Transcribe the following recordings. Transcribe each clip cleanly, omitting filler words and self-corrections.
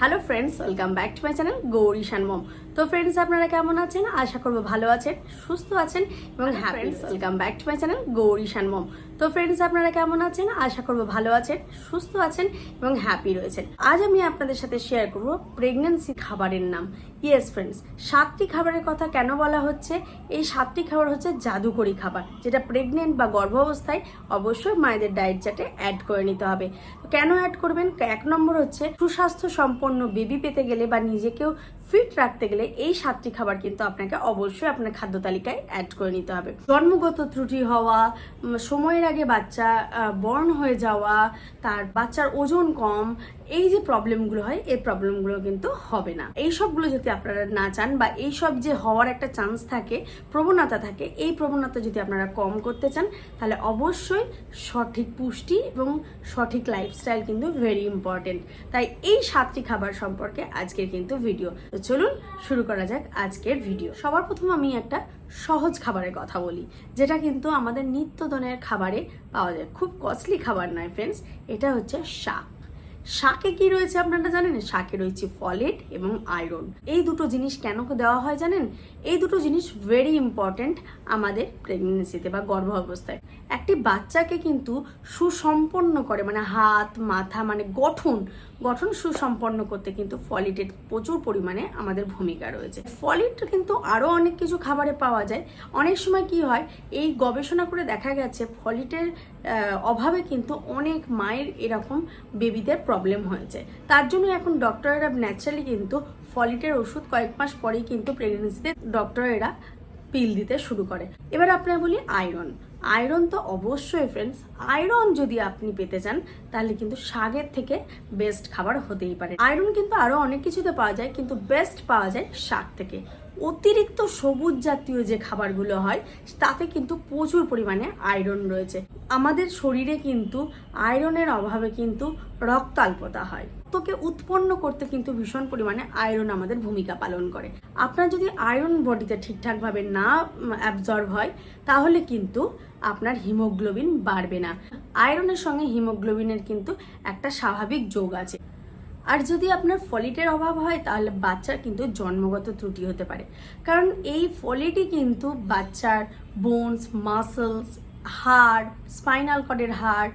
Hello friends, welcome back to my channel Gauri Shanmam. তো friends, আপনারা কেমন আছেন? আশা করবো ভালো আছেন, সুস্থ আছেন এবং happy. Welcome back to my channel Gauri Shanmam. তো ফ্রেন্ডস, আপনারা কেমন আছেন? আশা করবো ভালো আছেন, সুস্থ আছেন এবং হ্যাপি রয়েছেন। আজ আমি আপনাদের সাথে শেয়ার করবো প্রেগন্যান্সি খাবারের নাম। ইয়েস ফ্রেন্ডস, 7টি খাবারের কথা কেন বলা হচ্ছে? এই 7টি খাবার হচ্ছে জাদুকরি খাবার, যেটা প্রেগনেন্ট বা গর্ভাবস্থায় অবশ্যই মায়েদের ডায়েট চার্টে অ্যাড করে নিতে হবে। কেন অ্যাড করবেন? 1 নম্বর হচ্ছে সুস্বাস্থ্য সম্পন্ন বেবি পেতে গেলে বা নিজেকেও ফিট রাখতে গেলে এই 7টি খাবার কিন্তু আপনাকে অবশ্যই আপনার খাদ্য তালিকায় অ্যাড করে নিতে হবে। জন্মগত ত্রুটি হওয়া, সময়ের আগে বাচ্চা বর্ন হয়ে যাওয়া, তার বাচ্চার ওজন কম, এই যে প্রবলেমগুলো হয় এই প্রবলেমগুলো কিন্তু হবে না। এই সবগুলো যদি আপনারা না চান বা এই সব যে হওয়ার একটা চান্স থাকে, প্রবণতা থাকে, এই প্রবণতা যদি আপনারা কম করতে চান তাহলে অবশ্যই সঠিক পুষ্টি এবং সঠিক লাইফস্টাইল কিন্তু ভেরি ইম্পর্টেন্ট। তাই এই 7টি খাবার সম্পর্কে আজকের কিন্তু ভিডিও। তো চলুন শুরু করা যাক আজকের ভিডিও। সবার প্রথম আমি একটা সহজ খাবারের কথা বলি, যেটা কিন্তু আমাদের নিত্যদিনের খাবারে পাওয়া যায়, খুব কস্টলি খাবার নয় ফ্রেন্ডস। এটা হচ্ছে শাক। শাকে কি রয়েছে আপনারা জানেন? শাকে রয়েছে ফলেট এবং আয়রন। এই দুটো জিনিস কেন দেওয়া হয় জানেন? এই দুটো জিনিস ভেরি ইম্পর্টেন্ট আমাদের প্রেগনেন্সিতে বা গর্ভাবস্থায়। একটি বাচ্চাকে কিন্তু সুসম্পন্ন করে, মানে হাত মাথা মানে গঠন সুসম্পন্ন করতে কিন্তু ফলিটের প্রচুর পরিমাণে আমাদের ভূমিকা রয়েছে। ফলিট কিন্তু আরও অনেক কিছু খাবারে পাওয়া যায়। অনেক সময় কি হয়, এই গবেষণা করে দেখা গেছে ফলিটের অভাবে কিন্তু অনেক মায়ের এরকম বেবিদের প্রবলেম হয়েছে। তার জন্য এখন ডক্টরেরা ন্যাচারালি কিন্তু ফলিটের ওষুধ কয়েক মাস পরেই কিন্তু প্রেগনেন্সিতে ডক্টরেরা পিল দিতে শুরু করে। এবার আপনারা বলি আয়রন তো অবশ্যই ফ্রেন্ডস, আয়রন যদি আপনি পেতে চান তাহলে কিন্তু শাকের থেকে বেস্ট খাবার হতেই পারে। আয়রন কিন্তু আরো অনেক কিছুতে পাওয়া যায়, কিন্তু বেস্ট পাওয়া যায় শাক থেকে। অতিরিক্ত সবুজ জাতীয় যে খাবারগুলো হয় তাতে কিন্তু প্রচুর পরিমাণে আয়রন রয়েছে। আমাদের শরীরে কিন্তু আয়রনের অভাবে কিন্তু রক্তাল্পতা হয়। তোকে উৎপন্ন করতে কিন্তু ভীষণ পরিমাণে আয়রন আমাদের ভূমিকা পালন করে। আপনার যদি আয়রন বডিতে ঠিকঠাকভাবে না অ্যাবজর্ব হয় তাহলে কিন্তু আপনার হিমোগ্লোবিন বাড়বে না। আয়রনের সঙ্গে হিমোগ্লোবিনের কিন্তু একটা স্বাভাবিক যোগ আছে। আর যদি আপনার ফলিটের অভাব হয় তাহলে বাচ্চার কিন্তু জন্মগত ত্রুটি হতে পারে, কারণ এই ফলিটই কিন্তু বাচ্চার বোনস, মাসলস, হাড়, স্পাইনাল কর্ডের হাড়,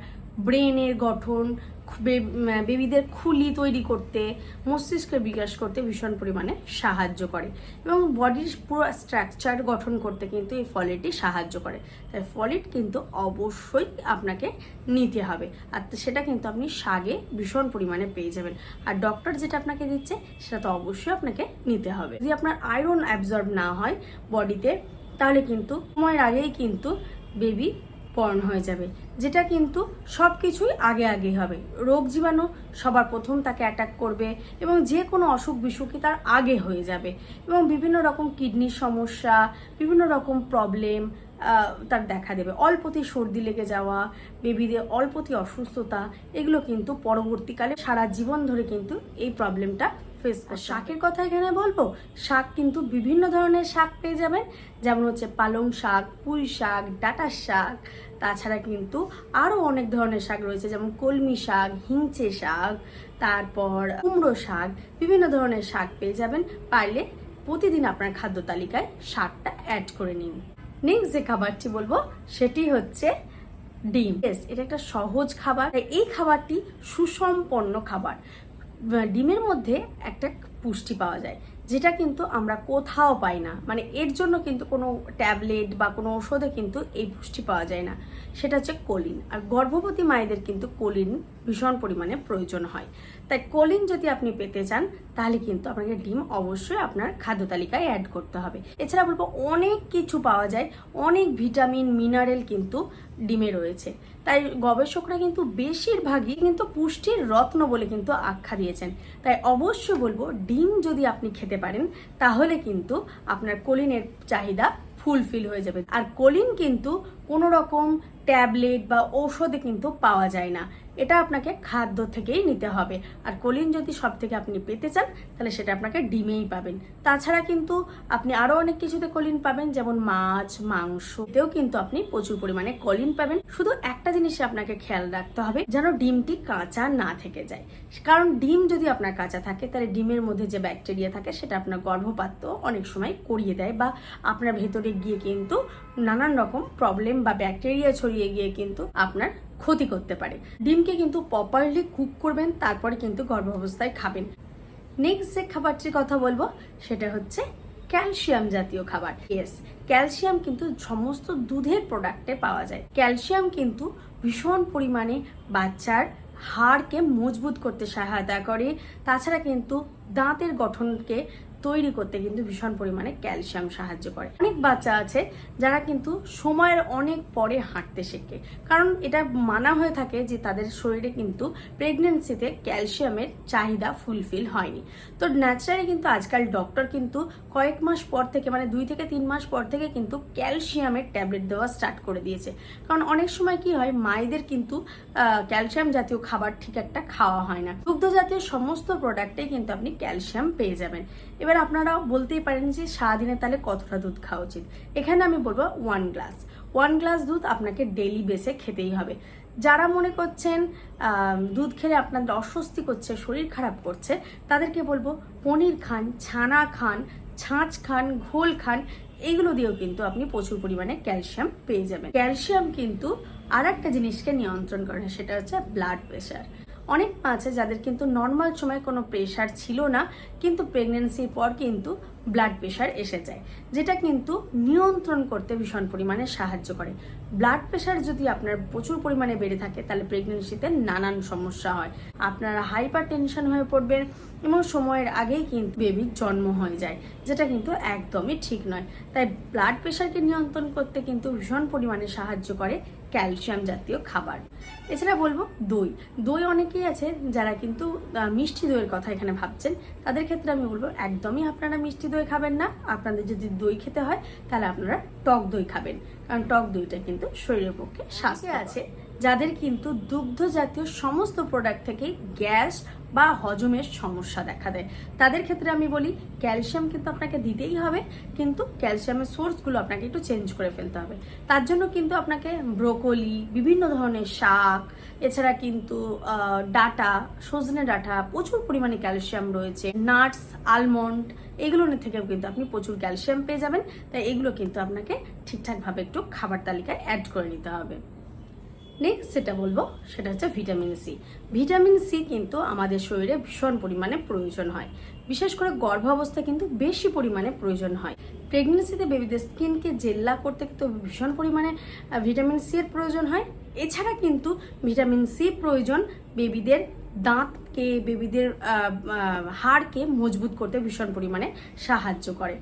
ব্রেনের গঠন, বেবিদের খুলি তৈরি করতে, মস্তিষ্কের বিকাশ করতে ভীষণ পরিমাণে সাহায্য করে এবং বডির পুরো স্ট্রাকচার গঠন করতে কিন্তু এই ফলিটই সাহায্য করে। তাই ফলিট কিন্তু অবশ্যই আপনাকে নিতে হবে, আর সেটা কিন্তু আপনি শাকে ভীষণ পরিমাণে পেয়ে যাবেন। আর ডক্টর যেটা আপনাকে দিচ্ছে সেটা তো অবশ্যই আপনাকে নিতে হবে। যদি আপনার আয়রন অ্যাবজর্ব না হয় বডিতে তাহলে কিন্তু সময়ের আগেই কিন্তু বেবি বর্ন হয়ে যাবে, যেটা কিন্তু সব কিছুই আগে হবে। রোগ জীবাণু সবার প্রথম তাকে অ্যাটাক করবে এবং যে কোনো অসুখ বিসুখই তার আগে হয়ে যাবে এবং বিভিন্ন রকম কিডনির সমস্যা, বিভিন্ন রকম প্রবলেম তার দেখা দেবে। অল্পতেই সর্দি লেগে যাওয়া, বেবিদের অল্পতেই অসুস্থতা, এগুলো কিন্তু পরবর্তীকালে সারা জীবন ধরে কিন্তু এই প্রবলেমটা ফেস করতে। শাকের কথা এখানে বলবো, শাক কিন্তু বিভিন্ন ধরনের শাক পেয়ে যাবেন, যেমন হচ্ছে পালং শাক, পুঁই শাক, ডাঁটার শাক। তাছাড়া কিন্তু আরও অনেক ধরনের শাক রয়েছে, যেমন কলমি শাক, হিংচে শাক, তারপর কুমড়ো শাক, বিভিন্ন ধরনের শাক পেয়ে যাবেন। পারলে প্রতিদিন আপনার খাদ্য তালিকায় শাকটা অ্যাড করে নিন। নেক্সট যে খাবারটি বলবো সেটি হচ্ছে ডিম। এটা একটা সহজ খাবার। এই খাবারটি সুসম্পন্ন খাবার। ডিমের মধ্যে একটা পুষ্টি পাওয়া যায় যেটা কিন্তু আমরা কোথাও পাই না, মানে এর জন্য কিন্তু কোনো ট্যাবলেট বা কোনো ওষুধে কিন্তু এই পুষ্টি পাওয়া যায় না। সেটা হচ্ছে কোলিন। আর গর্ভবতী মায়েদের কিন্তু কোলিন ভীষণ পরিমাণে প্রয়োজন হয়। তাই কোলিন যদি আপনি পেতে চান তাহলে কিন্তু আপনাকে ডিম অবশ্যই আপনার খাদ্য তালিকায় অ্যাড করতে হবে। এছাড়া বলবো অনেক কিছু পাওয়া যায়, অনেক ভিটামিন মিনারেল কিন্তু ডিমে রয়েছে। তাই গবেষকরা কিন্তু বেশিরভাগই কিন্তু পুষ্টির রত্ন বলে কিন্তু আখ্যা দিয়েছেন। তাই অবশ্যই বলবো ডিম যদি আপনি খেতে পারেন তাহলে কিন্তু আপনার কোলিনের চাহিদা ফুলফিল হয়ে যাবে। আর কোলিন কিন্তু কোনো রকম ট্যাবলেট বা ঔষধে কিন্তু পাওয়া যায় না। এটা আপনাকে খাদ্য থেকেই নিতে হবে। আর কোলিন যদি সব থেকে আপনি পেতে চান তাহলে সেটা আপনাকে ডিমেই পাবেন। তাছাড়া কিন্তু আপনি আরও অনেক কিছুতে কোলিন পাবেন, যেমন মাছ, মাংস, এতেও কিন্তু আপনি প্রচুর পরিমাণে কোলিন পাবেন। শুধু একটা জিনিসে আপনাকে খেয়াল রাখতে হবে যেন ডিমটি কাঁচা না থেকে যায়, কারণ ডিম যদি আপনার কাঁচা থাকে তাহলে ডিমের মধ্যে যে ব্যাকটেরিয়া থাকে সেটা আপনার গর্ভপাত অনেক সময় করিয়ে দেয়, বা আপনার ভেতরে গিয়ে কিন্তু নানান রকম প্রবলেম বা ব্যাকটেরিয়া ছড়িয়ে গিয়ে কিন্তু আপনার ক্ষতি করতে পারে। ডিমকে কিন্তু প্রপারলি কুক করবেন, তারপরে কিন্তু গর্ভাবস্থায় খাবেন। নেক্সট যে খাবারটির কথা বলবো সেটা হচ্ছে ক্যালসিয়াম জাতীয় খাবার। ইয়েস, ক্যালসিয়াম কিন্তু সমস্ত দুধের প্রোডাক্টে পাওয়া যায়। ক্যালসিয়াম কিন্তু ভীষণ পরিমাণে বাচ্চার হাড়কে মজবুত করতে সহায়তা করে। তাছাড়া কিন্তু দাঁতের গঠনকে তৈরি করতে কিন্তু ভীষণ পরিমাণে ক্যালসিয়াম সাহায্য করে। অনেক বাচ্চা আছে যারা কিন্তু সময়ের অনেক পরে হাঁটতে শেখে, কারণ এটা মানা হয়ে থাকে যে তাদের শরীরে কিন্তু প্রেগনেন্সিতে ক্যালসিয়ামের চাহিদা ফুলফিল হয়নি। তো ন্যাচারালি কিন্তু আজকাল ডক্টর কিন্তু কয়েক মাস পর থেকে, মানে 2 থেকে 3 মাস পর থেকে কিন্তু ক্যালসিয়ামের ট্যাবলেট দেওয়া স্টার্ট করে দিয়েছে। কারণ অনেক সময় কি হয়, মায়েদের কিন্তু ক্যালসিয়াম জাতীয় খাবার ঠিক একটা খাওয়া হয় না। দুগ্ধ জাতীয় সমস্ত প্রোডাক্টে কিন্তু আপনি ক্যালসিয়াম পেয়ে যাবেন। এবার আপনারা বলতেই পারেন যে সারাদিনে তাহলে কতটা দুধ খাওয়া উচিত। এখানে আমি বলবো 1 গ্লাস দুধ আপনাকে ডেইলি বেসে খেতেই হবে। যারা মনে করছেন দুধ খেলে আপনাদের অস্বস্তি করছে, শরীর খারাপ করছে, তাদেরকে বলবো পনির খান, ছানা খান, ছাঁচ খান, ঘোল খান, এইগুলো দিয়েও কিন্তু আপনি প্রচুর পরিমাণে ক্যালসিয়াম পেয়ে যাবেন। ক্যালসিয়াম কিন্তু আর একটা জিনিসকে নিয়ন্ত্রণ করে, সেটা হচ্ছে ব্লাড প্রেশার। অনেক মা আছে যাদের কিন্তু নর্মাল সময় কোনো প্রেশার ছিল না, কিন্তু প্রেগনেন্সির পর কিন্তু ব্লাড প্রেশার এসে যায়, যেটা কিন্তু নিয়ন্ত্রণ করতে ভীষণ পরিমাণে সাহায্য করে। ব্লাড প্রেশার যদি আপনার প্রচুর পরিমাণে বেড়ে থাকে তাহলে প্রেগনেন্সিতে নানান সমস্যা হয়। আপনারা হাইপার টেনশন হয়ে পড়বেন এবং সময়ের আগেই কিন্তু বেবির জন্ম হয়ে যায়, যেটা কিন্তু একদমই ঠিক নয়। তাই ব্লাড প্রেশারকে নিয়ন্ত্রণ করতে কিন্তু ভীষণ পরিমাণে সাহায্য করে ক্যালসিয়াম জাতীয় খাবার। এছাড়া বলবো দই অনেকেই আছে যারা কিন্তু মিষ্টি দইয়ের কথা এখানে ভাবছেন, তাদের ক্ষেত্রে আমি বলবো একদমই আপনারা মিষ্টি দই খাবেন না। আপনাদের যদি দই খেতে হয় তাহলে আপনারা টক দই খাবেন, কারণ টক দইটা কিন্তু শরীরের পক্ষে স্বাস্থ্য আছে। যাদের কিন্তু দুগ্ধ জাতীয় সমস্ত প্রোডাক্ট থেকেই গ্যাস বা হজমের সমস্যা দেখা দেয়, তাদের ক্ষেত্রে আমি বলি ক্যালসিয়াম কিন্তু আপনাকে দিতেই হবে, কিন্তু ক্যালসিয়ামের সোর্সগুলো আপনাকে একটু চেঞ্জ করে ফেলতে হবে। তার জন্য কিন্তু আপনাকে ব্রোকলি, বিভিন্ন ধরনের শাক, এছাড়া কিন্তু ডাটা, সজনে ডাটা, প্রচুর পরিমাণে ক্যালসিয়াম রয়েছে। নাটস, আলমন্ড, এগুলোর থেকেও কিন্তু আপনি প্রচুর ক্যালসিয়াম পেয়ে যাবেন। তাই এগুলো কিন্তু আপনাকে ঠিকঠাকভাবে একটু খাবার তালিকায় অ্যাড করে নিতে হবে। নেক্সট যেটা বলবো সেটা হচ্ছে ভিটামিন সি। ভিটামিন সি কিন্তু আমাদের শরীরে ভীষণ পরিমাণে প্রয়োজন হয়, বিশেষ করে গর্ভাবস্থায় কিন্তু বেশি পরিমাণে প্রয়োজন হয়। প্রেগনেন্সিতে বেবিদের স্কিনকে জেল্লা করতে কিন্তু ভীষণ পরিমাণে ভিটামিন সি এর প্রয়োজন হয়। এছাড়া কিন্তু ভিটামিন সি প্রয়োজন বেবিদের দাঁতকে, বেবিদের হাড়কে মজবুত করতে ভীষণ পরিমাণে সাহায্য করে।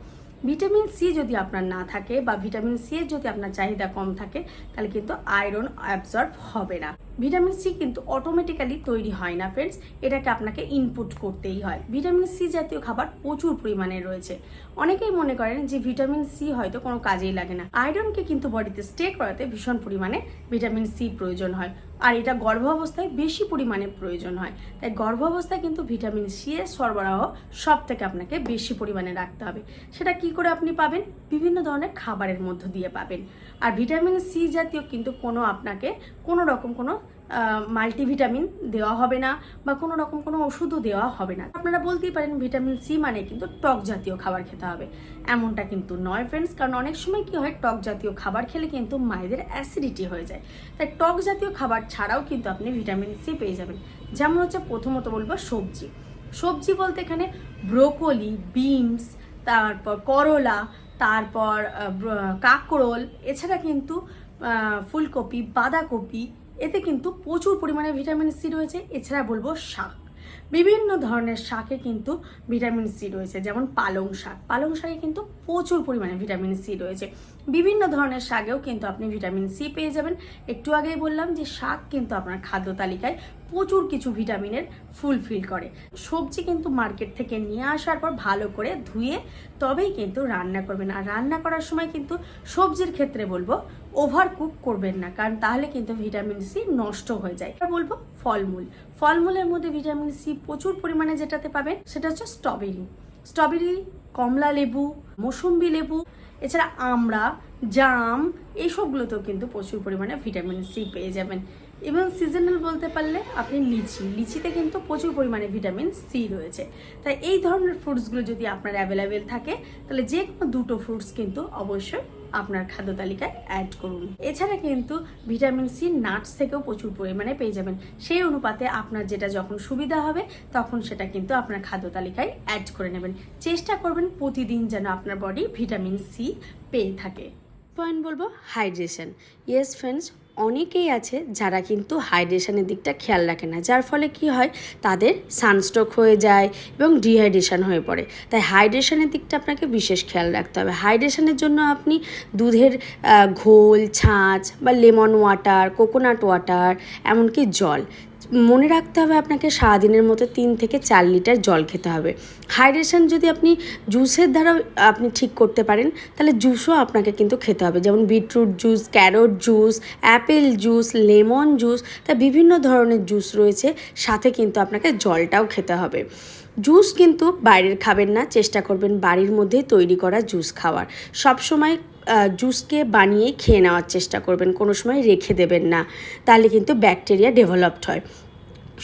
ভিটামিন সি যদি আপনার না থাকে বা ভিটামিন সি এর যদি আপনার চাহিদা কম থাকে তাহলে কিন্তু আয়রন অ্যাবজর্ব হবে না। ভিটামিন সি কিন্তু অটোমেটিক্যালি তৈরি হয় না ফ্রেন্ডস, এটাকে আপনাকে ইনপুট করতেই হয়। ভিটামিন সি জাতীয় খাবার প্রচুর পরিমাণে রয়েছে। অনেকেই মনে করেন যে ভিটামিন সি হয়তো কোনো কাজেই লাগে না। আয়রনকে কিন্তু বডিতে স্টে করাতে ভীষণ পরিমাণে ভিটামিন সি প্রয়োজন হয়, আর এটা গর্ভাবস্থায় বেশি পরিমাণে প্রয়োজন হয়। তাই গর্ভাবস্থায় কিন্তু ভিটামিন সি এর সরবরাহ সব থেকে আপনাকে বেশি পরিমাণে রাখতে হবে। সেটা কি করে আপনি পাবেন? বিভিন্ন ধরনের খাবারের মধ্য দিয়ে পাবেন। আর ভিটামিন সি জাতীয় কিন্তু আপনাকে কোনো রকম কোনো মাল্টিভিটামিন দেওয়া হবে না বা কোনো রকম কোনো ওষুধও দেওয়া হবে না। আপনারা বলতেই পারেন ভিটামিন সি মানে কিন্তু টক জাতীয় খাবার খেতে হবে, এমনটা কিন্তু নয় ফ্রেন্ডস। কারণ অনেক সময় কি হয়, টক জাতীয় খাবার খেলে কিন্তু মায়েদের অ্যাসিডিটি হয়ে যায়। তাই টক জাতীয় খাবার ছাড়াও কিন্তু আপনি ভিটামিন সি পেয়ে যাবেন। যেমন হচ্ছে প্রথমত বলবো সবজি বলতে এখানে ব্রোকলি, বিনস, তারপর করলা, তারপর কাঁকরোল, এছাড়া কিন্তু ফুলকপি, বাঁধাকপি, এতে কিন্তু প্রচুর পরিমাণে ভিটামিন সি রয়েছে। এছাড়া বলবো শাক, বিভিন্ন ধরনের শাকে কিন্তু ভিটামিন সি রয়েছে, যেমন পালং শাকে কিন্তু প্রচুর পরিমাণে ভিটামিন সি রয়েছে। বিভিন্ন ধরনের শাকেও কিন্তু আপনি ভিটামিন সি পেয়ে যাবেন। একটু আগেই বললাম যে শাক কিন্তু আপনার খাদ্য তালিকায় প্রচুর কিছু ভিটামিনের ফুলফিল করে। সবজি কিন্তু মার্কেট থেকে নিয়ে আসার পর ভালো করে ধুয়ে তবেই কিন্তু রান্না করবেন। আর রান্না করার সময় কিন্তু সবজির ক্ষেত্রে বলবো ওভার কুক করবেন না, কারণ তাহলে কিন্তু ভিটামিন সি নষ্ট হয়ে যায়। বলবো ফলমূলের মধ্যে ভিটামিন সি প্রচুর পরিমাণে যেটাতে পাবেন সেটা হচ্ছে স্ট্রবেরি, কমলা লেবু, মৌসুম্বি লেবু, এছাড়া আমড়া, জাম, এইসবগুলোতেও কিন্তু প্রচুর পরিমাণে ভিটামিন সি পেয়ে যাবেন। এবং সিজনাল বলতে পারলে আপনি লিচিতে কিন্তু প্রচুর পরিমাণে ভিটামিন সি রয়েছে। তাই এই ধরনের ফ্রুটসগুলো যদি আপনার অ্যাভেলেবেল থাকে তাহলে যে কোনো দুটো ফ্রুটস কিন্তু অবশ্যই আপনার খাদ্য তালিকায় অ্যাড করুন। এছাড়া কিন্তু ভিটামিন সি নাটস থেকেও প্রচুর পরিমাণে পেয়ে যাবেন। সেই অনুপাতে আপনার যেটা যখন সুবিধা হবে তখন সেটা কিন্তু আপনার খাদ্য তালিকায় অ্যাড করে নেবেন। চেষ্টা করবেন প্রতিদিন যেন আপনার বডি ভিটামিন সি পেয়ে থাকে। পয়েন্ট বলবো হাইড্রেশন। ইয়েস ফ্রেন্ডস, অনেকেই আছে যারা কিন্তু হাইড্রেশনের দিকটা খেয়াল রাখে না, যার ফলে কি হয় তাদের সানস্ট্রোক হয়ে যায় এবং ডিহাইড্রেশন হয়ে পড়ে। তাই হাইড্রেশনের দিকটা আপনাকে বিশেষ খেয়াল রাখতে হবে। হাইড্রেশনের জন্য আপনি দুধের ঘোল, ছাঁচ বা লেমন ওয়াটার, কোকোনাট ওয়াটার, এমনকি জল, মনে রাখতে হবে আপনাকে সারাদিনের মতো 3 থেকে 4 লিটার জল খেতে হবে। হাইড্রেশন যদি আপনি জুসের দ্বারা আপনি ঠিক করতে পারেন তাহলে জুসও আপনাকে কিন্তু খেতে হবে, যেমন beetroot juice, carrot juice, Apple juice, lemon juice, তা বিভিন্ন ধরনের জুস রয়েছে। সাথে কিন্তু আপনাকে জলটাও খেতে হবে। জুস কিন্তু বাইরের খাবেন না, চেষ্টা করবেন বাড়ির মধ্যেই তৈরি করা জুস খাওয়ার। সবসময় জুসকে বানিয়ে খেয়ে নেওয়ার চেষ্টা করবেন, কোনো সময় রেখে দেবেন না, তাহলে কিন্তু ব্যাকটেরিয়া ডেভেলপড হয়।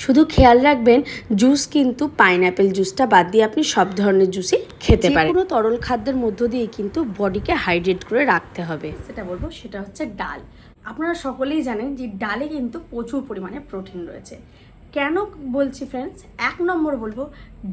শুধু খেয়াল রাখবেন জুস কিন্তু পাইনঅ্যাপেল জুসটা বাদ দিয়ে আপনি সব ধরনের জুসই খেতে পারেন। কোনো তরল খাদ্যের মধ্য দিয়ে কিন্তু বডিকে হাইড্রেট করে রাখতে হবে। সেটা বলবো সেটা হচ্ছে ডাল। আপনারা সকলেই জানেন যে ডালে কিন্তু প্রচুর পরিমাণে প্রোটিন রয়েছে। কেন বলছি ফ্রেন্ডস, 1 নম্বর বলবো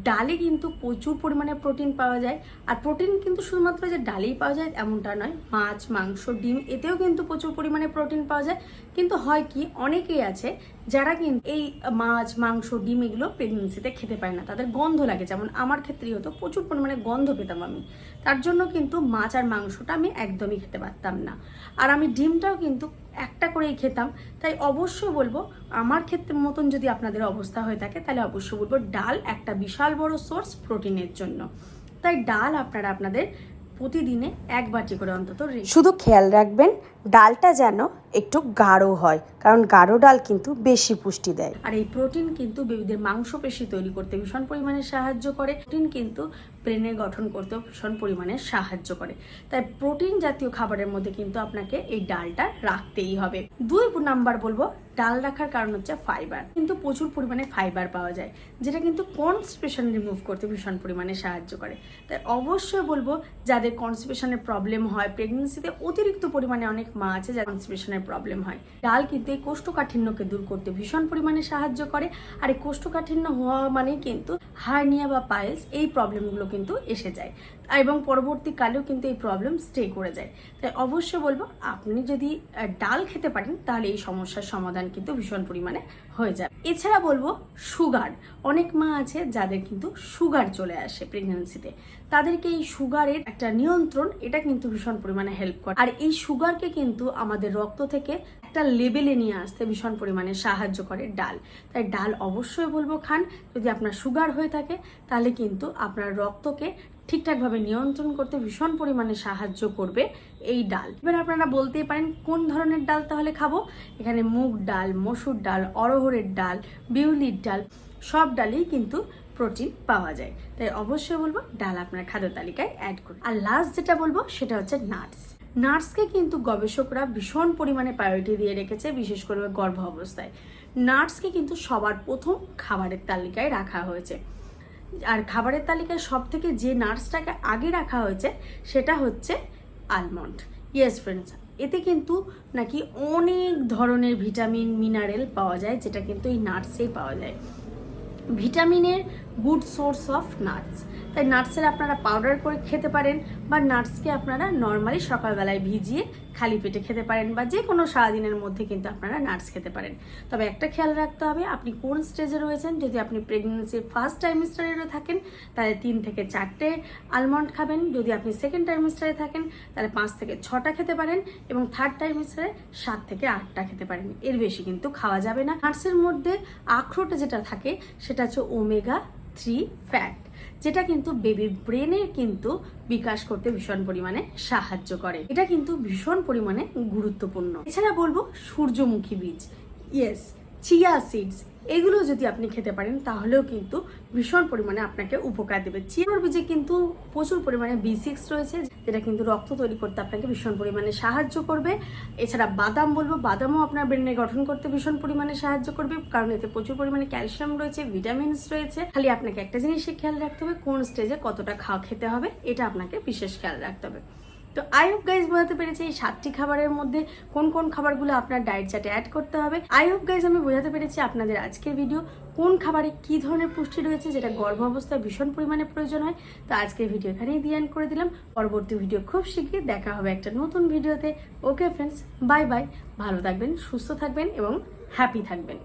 ডালে কিন্তু প্রচুর পরিমাণে প্রোটিন পাওয়া যায়। আর প্রোটিন কিন্তু শুধুমাত্র যে ডালেই পাওয়া যায় এমনটা নয়, মাছ, মাংস, ডিম, এতেও কিন্তু প্রচুর পরিমাণে প্রোটিন পাওয়া যায়। কিন্তু হয় কি, অনেকেই আছে যারা কিন্তু এই মাছ, মাংস, ডিম এগুলো প্রেগনেন্সিতে খেতে পারে না, তাদের গন্ধ লাগে। যেমন আমার ক্ষেত্রেই হতো, প্রচুর পরিমাণে গন্ধ পেতাম আমি, তার জন্য কিন্তু মাছ আর মাংসটা আমি একদমই খেতে পারতাম না। আর আমি ডিমটাও কিন্তু একটা করেই খেতাম। তাই অবশ্যই বলবো আমার ক্ষেত্রে মতন যদি আপনাদের অবস্থা হয়ে থাকে তাহলে অবশ্যই বলবো ডাল একটা বিশাল বড় সোর্স প্রোটিনের জন্য। তাই ডাল আপনারা আপনাদের প্রতিদিনে 1 বাটি করে অন্তত শুধু খেয়াল রাখবেন ডালটা যেন একটু গাঢ় হয়, কারণ গাঢ় ডাল কিন্তু বেশি পুষ্টি দেয়। আর এই প্রোটিন কিন্তু বেবিদের মাংসপেশি তৈরি করতে ভীষণ পরিমাণে সাহায্য করে। প্রোটিন কিন্তু ব্রেনের গঠন করতেও ভীষণ পরিমাণে সাহায্য করে। তাই প্রোটিন জাতীয় খাবারের মধ্যে কিন্তু আপনাকে এই ডালটা রাখতেই হবে। 2 নাম্বার বলবো ডাল রাখার কারণ হচ্ছে ফাইবার। কিন্তু প্রচুর পরিমাণে ফাইবার পাওয়া যায়, যেটা কিন্তু কনস্টিপেশন রিমুভ করতে ভীষণ পরিমাণে সাহায্য করে। তাই অবশ্যই বলবো যাদের কনস্টিপেশনের প্রবলেম হয়, প্রেগনেন্সিতে অতিরিক্ত পরিমাণে অনেক মা আছে যাদের কনস্টিপেশনের প্রবলেম হয়, ডাল কিন্তু এই কোষ্ঠকাঠিন্যকে দূর করতে ভীষণ পরিমাণে সাহায্য করে। আর এই কোষ্ঠকাঠিন্য হওয়া মানেই কিন্তু হার্নিয়া বা পাইলস, এই প্রবলেমগুলো কিন্তু এসে যায় এবং পরবর্তীকালেও কিন্তু এই প্রবলেম স্টে করে যায়। তাই অবশ্যই বলবো আপনি যদি ডাল খেতে পারেন তাহলে এই সমস্যার সমাধান কিন্তু ভীষণ পরিমাণে হয়ে যায়। এছাড়া বলবো সুগার। অনেক মা আছে যাদের কিন্তু সুগার চলে আসে প্রেগন্যান্সিতে, তাদেরকে এই সুগারের একটা নিয়ন্ত্রণ এটা কিন্তু ভীষণ পরিমাণে হেল্প করে। আর এই সুগারকে কিন্তু আমাদের রক্ত থেকে একটা লেভেলে নিয়ে আসতে ভীষণ পরিমাণে সাহায্য করে ডাল। তাই ডাল অবশ্যই বলবো খান। যদি আপনার সুগার হয়ে থাকে তাহলে কিন্তু আপনার রক্তকে ঠিকঠাকভাবে নিয়ন্ত্রণ করতে ভীষণ পরিমাণে সাহায্য করবে এই ডাল। এবার আপনারা বলতেই পারেন কোন ধরনের ডাল তাহলে খাবো। এখানে মুগ ডাল, মসুর ডাল, অড়হরের ডাল, বিউলির ডাল, সব ডালেই কিন্তু প্রোটিন পাওয়া যায়। তাই অবশ্যই বলবো ডাল আপনার খাদ্য তালিকায় অ্যাড করুন। আর লাস্ট যেটা বলবো সেটা হচ্ছে নাটস। নাটসকে কিন্তু গবেষকরা ভীষণ পরিমাণে প্রায়োরিটি দিয়ে রেখেছে, বিশেষ করে গর্ভ অবস্থায়। নাটসকে কিন্তু সবার প্রথম খাবারের তালিকায় রাখা হয়েছে। আর খাবারের তালিকায় সব থেকে যে নাটসটাকে আগে রাখা হয়েছে সেটা হচ্ছে আলমন্ড। ইয়েস ফ্রেন্ডস, এতে কিন্তু নাকি অনেক ধরনের ভিটামিন, মিনারেল পাওয়া যায়, যেটা কিন্তু এই নাটসেই পাওয়া যায়। ভিটামিনের গুড সোর্স অফ নাটস। তাই নাটসের আপনারা পাউডার করে খেতে পারেন, বা নাটসকে আপনারা নর্মালি সকালবেলায় ভিজিয়ে খালি পেটে খেতে পারেন, বা যে কোনো সারাদিনের মধ্যে কিন্তু আপনারা নাটস খেতে পারেন। তবে একটা খেয়াল রাখতে হবে, আপনি কোন স্টেজে রয়েছেন। যদি আপনি প্রেগনেন্সির ফার্স্ট ট্রাইমেস্টারে থাকেন তাহলে 3 থেকে 4টে আলমন্ড খাবেন। যদি আপনি সেকেন্ড ট্রাইমেস্টারে থাকেন তাহলে 5 থেকে 6টা খেতে পারেন, এবং থার্ড ট্রাইমেস্টারে 7 থেকে 8টা খেতে পারেন। এর বেশি কিন্তু খাওয়া যাবে না। নাটসের মধ্যে আখরোটে যেটা থাকে সেটা হচ্ছে ওমেগা-3 ফ্যাট, যেটা কিন্তু বেবির ব্রেনে কিন্তু বিকাশ করতে ভীষণ পরিমাণে সাহায্য করে। এটা কিন্তু ভীষণ পরিমাণে গুরুত্বপূর্ণ। এছাড়া বলবো সূর্যমুখী বীজ, ইয়েস, চিয়া সিডস, এগুলো যদি আপনি খেতে পারেন তাহলেও কিন্তু ভীষণ পরিমাণে আপনাকে উপকার দেবে। চিয়ার বীজে কিন্তু প্রচুর পরিমাণে B6 রয়েছে, যেটা কিন্তু রক্ত তৈরি করতে আপনাকে ভীষণ পরিমাণে সাহায্য করবে। এছাড়া বাদাম বলবো, বাদামও আপনার ব্রেনে গঠন করতে ভীষণ পরিমাণে সাহায্য করবে, কারণ এতে প্রচুর পরিমাণে ক্যালসিয়াম রয়েছে, ভিটামিনস রয়েছে। খালি আপনাকে একটা জিনিসই খেয়াল রাখতে হবে, কোন স্টেজে কতটা খাওয়া খেতে হবে, এটা আপনাকে বিশেষ খেয়াল রাখতে হবে। তো আই হোপ গাইজ বোঝাতে পেরেছি এই 7টি খাবারের মধ্যে কোন কোন খাবারগুলো আপনার ডায়েট চার্টে অ্যাড করতে হবে। আই হোপ গাইজ আমি বোঝাতে পেরেছি আপনাদের আজকের ভিডিও কোন খাবারে কি ধরনের পুষ্টি রয়েছে, যেটা গর্ভ অবস্থায় ভীষণ পরিমাণে প্রয়োজন হয়। তো আজকের ভিডিও এখানেই দিয়ে এন্ড করে দিলাম। পরবর্তী ভিডিও খুব শীঘ্রই দেখা হবে একটা নতুন ভিডিওতে। Okay friends, bye bye. ভালো থাকবেন, সুস্থ থাকবেন এবং হ্যাপি থাকবেন।